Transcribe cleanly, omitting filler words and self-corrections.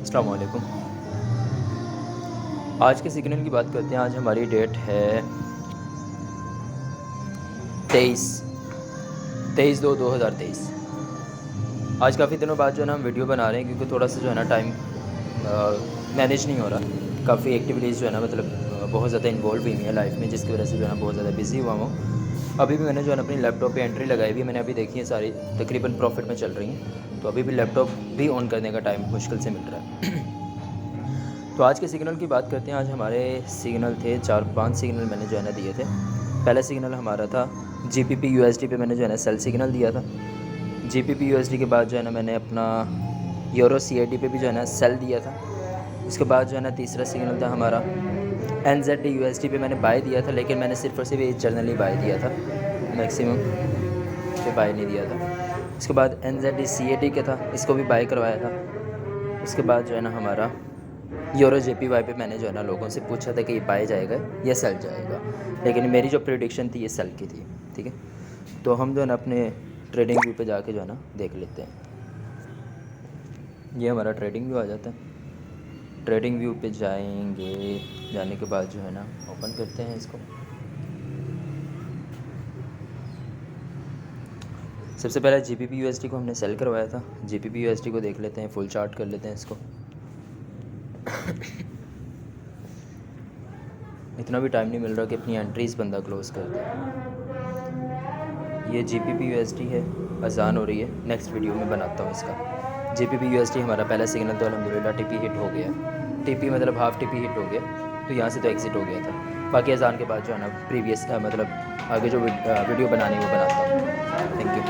अस्सलाम वालेकुम। आज के सिग्नल की बात करते हैं। आज हमारी डेट है 23/2/2023। आज काफ़ी दिनों बाद जो है ना हम वीडियो बना रहे हैं, क्योंकि थोड़ा सा जो है ना टाइम मैनेज नहीं हो रहा। काफ़ी एक्टिविटीज़ जो है ना मतलब बहुत ज़्यादा इन्वॉल्व हुई है लाइफ में, जिसकी वजह से जो है ना बहुत ज़्यादा बिजी हुआ हूँ। अभी भी मैंने जो है ना अपनी लैपटॉप पे एंट्री लगाई हुई है। मैंने अभी देखी है सारी तकरीबन प्रॉफिट में चल रही हैं, तो अभी भी लैपटॉप भी ऑन करने का टाइम मुश्किल से मिल रहा है। तो आज के सिग्नल की बात करते हैं। आज हमारे सिग्नल थे 4-5 सिग्नल मैंने जो है ना दिए थे। पहला सिग्नल हमारा था GBP USD पे, मैंने जो है ना सेल सिग्नल दिया था। GBP USD के बाद जो है ना मैंने अपना यूरो CAD पे भी जो है ना सेल दिया था। उसके बाद जो है ना तीसरा सिग्नल था हमारा NZD USD पे, मैंने बाय दिया था, लेकिन मैंने सिर्फ और सिर्फ ये जर्नली बाय दिया था, मैक्सिमम पे बाय नहीं दिया था। उसके बाद NZD CAD का था, इसको भी बाय करवाया था। उसके बाद जो है ना हमारा यूरो JPY पे मैंने जो है ना लोगों से पूछा था कि ये बाय जाएगा या सेल जाएगा, लेकिन मेरी जो प्रिडिक्शन थी ये सेल की थी। ठीक है, तो हम जो है ना अपने ट्रेडिंग व्यू पे जाके जो है ना देख लेते हैं। ये हमारा ट्रेडिंग व्यू आ जाता है। ट्रेडिंग व्यू पे जाएंगे, जाने के बाद जो है ना ओपन करते हैं इसको। सबसे पहले GBP USD को हमने सेल करवाया था। GBP USD को देख लेते हैं, फुल चार्ट कर लेते हैं इसको। इतना भी टाइम नहीं मिल रहा कि अपनी एंट्रीज बंदा क्लोज़ कर दे। ये GBP USD है, अजान हो रही है, नेक्स्ट वीडियो में बनाता हूँ इसका। GBP USD हमारा पहला सिग्नल तो अल्हम्दुलिल्लाह TP हिट हो गया। TP मतलब हाफ TP हिट हो गया, तो यहाँ से तो एग्ज़िट हो गया था। बाकी अजान के बाद जो है ना प्रीवियस मतलब आगे जो वीडियो बनानी है वो बनाता हूँ। Thank you.